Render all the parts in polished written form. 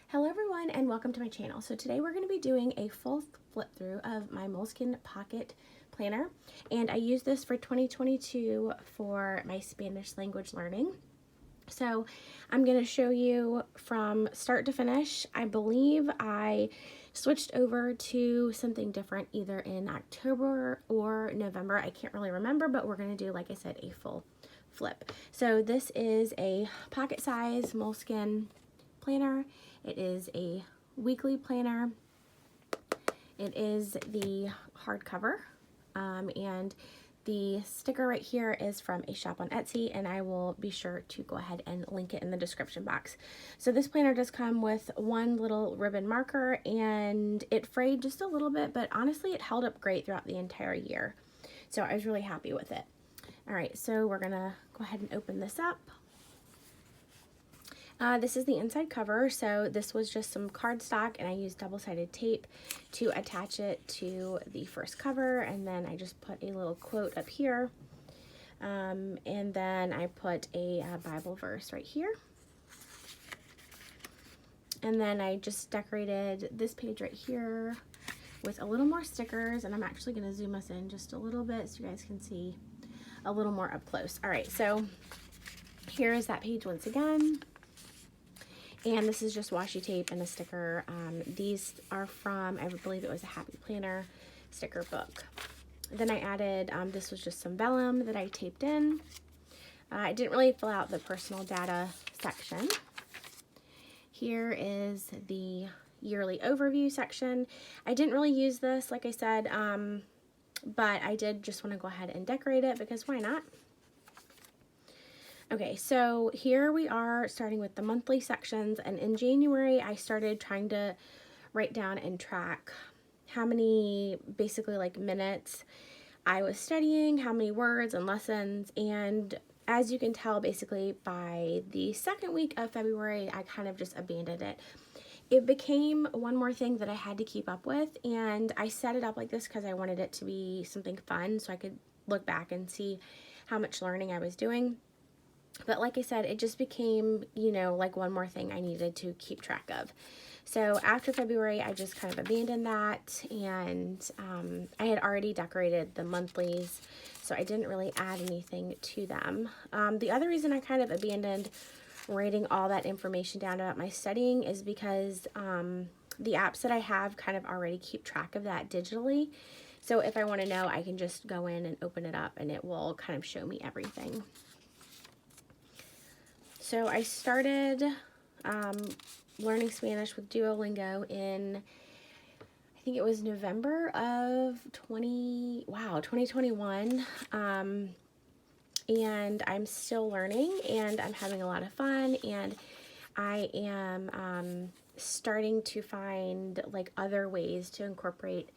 Hello everyone and welcome to my channel. So today we're going to be doing a full flip through of my Moleskine Pocket planner, and I use this for 2022 for my Spanish language learning. So I'm going to show you from start to finish. I believe I switched over to something different either in October or November. I can't really remember, but we're going to do, like I said, a full flip. So this is a pocket size Moleskine planner. It is a weekly planner. It is the hardcover, and the sticker right here is from a shop on Etsy, and I will be sure to go ahead and link it in the description box. So this planner does come with one little ribbon marker, and it frayed just a little bit, but honestly it held up great throughout the entire year. So I was really happy with it. All right, so we're gonna go ahead and open this up. This is the inside cover, so this was just some cardstock, and I used double-sided tape to attach it to the first cover, and then I just put a little quote up here, and then I put a Bible verse right here, and then I just decorated this page right here with a little more stickers, and I'm actually going to zoom us in just a little bit so you guys can see a little more up close. All right, so here is that page once again. And this is just washi tape and a sticker. These are from, I believe it was a Happy Planner sticker book. Then I added, this was just some vellum that I taped in. I didn't really fill out the personal data section. Here is the yearly overview section. I didn't really use this, like I said, but I did just want to go ahead and decorate it because why not? Okay, so here we are starting with the monthly sections, and in January I started trying to write down and track how many basically like minutes I was studying, how many words and lessons, and as you can tell basically by the second week of February I kind of just abandoned it. It became one more thing that I had to keep up with, and I set it up like this because I wanted it to be something fun so I could look back and see how much learning I was doing. But like I said, it just became, you know, like one more thing I needed to keep track of. So after February, I just kind of abandoned that, and I had already decorated the monthlies, so I didn't really add anything to them. The other reason I kind of abandoned writing all that information down about my studying is because the apps that I have kind of already keep track of that digitally. So if I want to know, I can just go in and open it up, and it will kind of show me everything. So I started learning Spanish with Duolingo in, I think it was November of 2021. And I'm still learning, and I'm having a lot of fun, and I am starting to find like other ways to incorporate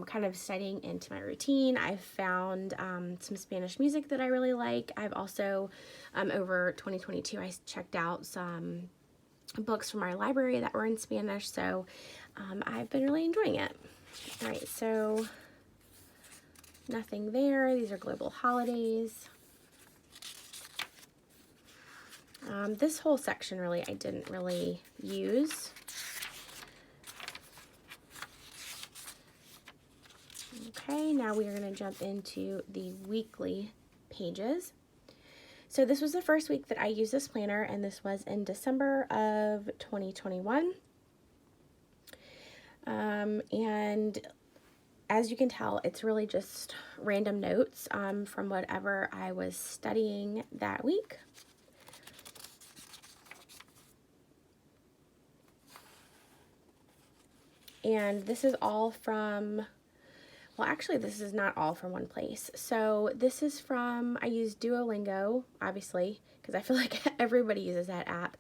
kind of studying into my routine. I've found some Spanish music that I really like. I've also, over 2022, I checked out some books from our library that were in Spanish, so I've been really enjoying it. All right, so nothing there. These are global holidays. This whole section really I didn't really use. Okay, now we are going to jump into the weekly pages. So this was the first week that I used this planner, and this was in December of 2021. And as you can tell, it's really just random notes from whatever I was studying that week. And this is all from, well, actually, this is not all from one place. So this is from, I use Duolingo, obviously, because I feel like everybody uses that app.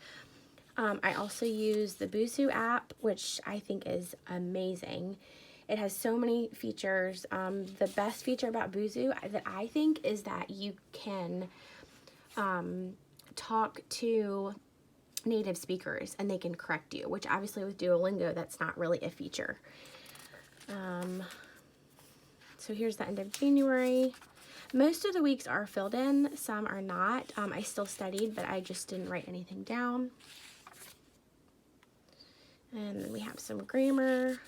I also use the Busuu app, which I think is amazing. It has so many features. The best feature about Busuu that I think is that you can talk to native speakers and they can correct you, which obviously with Duolingo, that's not really a feature. So here's the end of January. Most of the weeks are filled in, some are not. I still studied, but I just didn't write anything down. And then we have some grammar,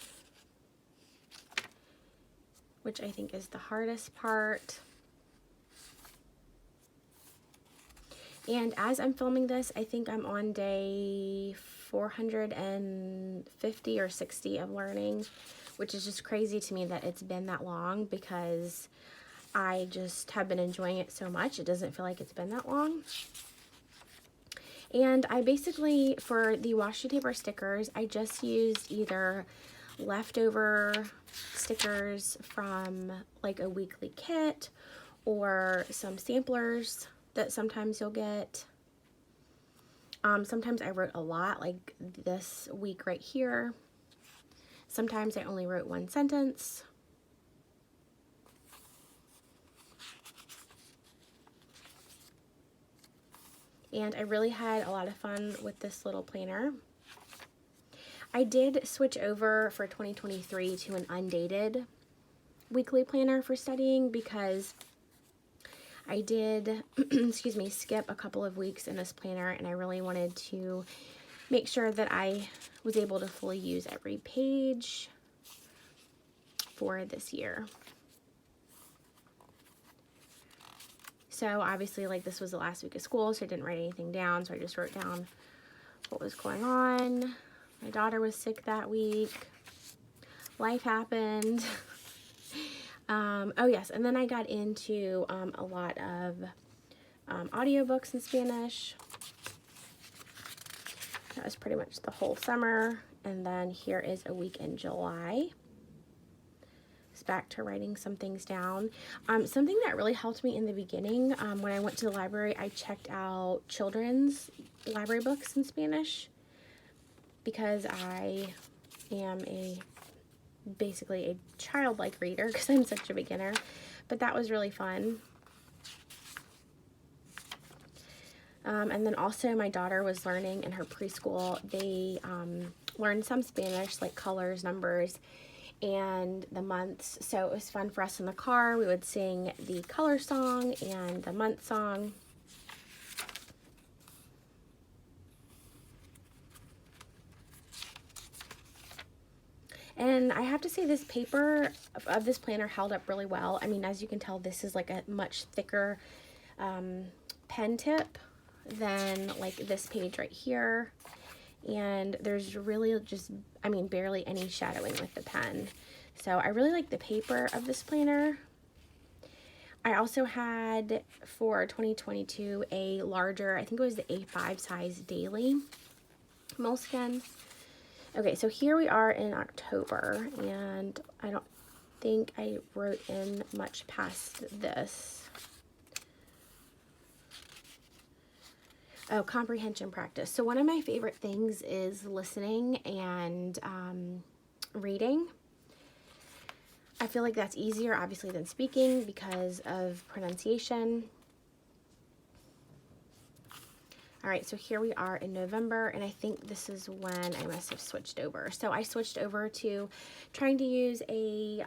which I think is the hardest part. And as I'm filming this, I think I'm on day 450 or 60 of learning, which is just crazy to me that it's been that long because I just have been enjoying it so much. It doesn't feel like it's been that long. And I basically, for the washi tape or stickers, I just used either leftover stickers from like a weekly kit or some samplers that sometimes you'll get. Sometimes I wrote a lot, like this week right here. Sometimes I only wrote one sentence. And I really had a lot of fun with this little planner. I did switch over for 2023 to an undated weekly planner for studying because I did, excuse me, skip a couple of weeks in this planner, and I really wanted to make sure that I was able to fully use every page for this year. So obviously, like, this was the last week of school, so I didn't write anything down, so I just wrote down what was going on. My daughter was sick that week. Life happened. Oh yes, and then I got into a lot of audiobooks in Spanish. That was pretty much the whole summer. And then here is a week in July. Back to writing some things down. Something that really helped me in the beginning, when I went to the library, I checked out children's library books in Spanish because I am basically a childlike reader because I'm such a beginner, but that was really fun. And then also my daughter was learning in her preschool. They learned some Spanish, like colors, numbers, and the months. So it was fun for us in the car. We would sing the color song and the month song. And I have to say, this paper of this planner held up really well. I mean, as you can tell, this is like a much thicker pen tip than like this page right here. And there's really just, I mean, barely any shadowing with the pen. So I really like the paper of this planner. I also had for 2022 a larger, I think it was the A5 size daily Moleskine. Okay, so here we are in October, and I don't think I wrote in much past this. Oh, comprehension practice. So one of my favorite things is listening and reading. I feel like that's easier, obviously, than speaking because of pronunciation. All right, so here we are in November, and I think this is when I must have switched over. So I switched over to trying to use a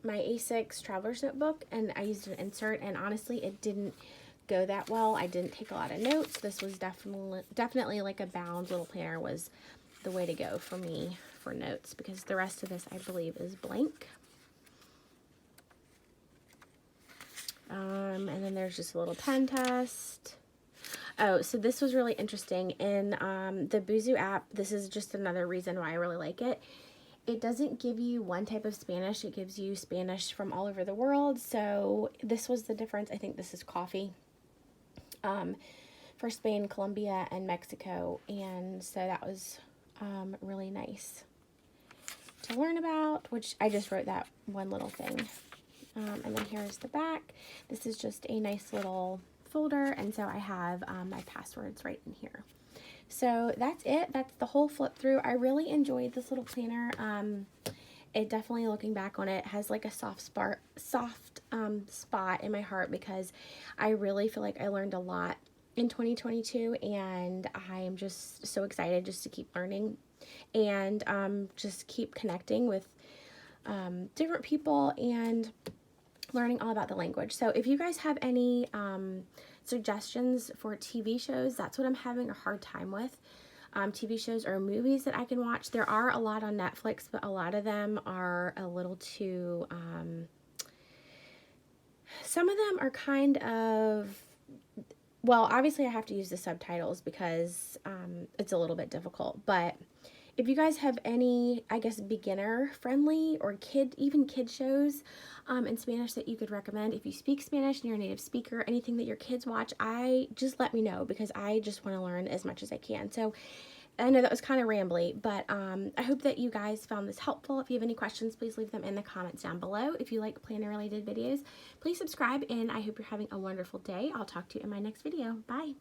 my A6 Traveler's Notebook, and I used an insert, and honestly, it didn't go that well. I didn't take a lot of notes. This was definitely like a bound little planner was the way to go for me for notes, because the rest of this, I believe, is blank. And then there's just a little pen test. Oh, so this was really interesting. In the Buzu app, this is just another reason why I really like it. It doesn't give you one type of Spanish. It gives you Spanish from all over the world. So this was the difference. I think this is coffee. For Spain, Colombia, and Mexico. And so that was really nice to learn about, which I just wrote that one little thing. And then here's the back. This is just a nice little folder, and so I have my passwords right in here. So that's it. That's the whole flip through. I really enjoyed this little planner. It definitely, looking back on it, has like a soft spot in my heart, because I really feel like I learned a lot in 2022, and I am just so excited just to keep learning and just keep connecting with different people and learning all about the language. So if you guys have any suggestions for TV shows, that's what I'm having a hard time with. TV shows or movies that I can watch. There are a lot on Netflix, but a lot of them are a little too, some of them are kind of, well, obviously I have to use the subtitles because it's a little bit difficult, but if you guys have any, I guess, beginner friendly or even kid shows in Spanish that you could recommend, if you speak Spanish and you're a native speaker, anything that your kids watch, just let me know because I just want to learn as much as I can. So I know that was kind of rambly, but I hope that you guys found this helpful. If you have any questions, please leave them in the comments down below. If you like planner related videos, please subscribe, and I hope you're having a wonderful day. I'll talk to you in my next video. Bye.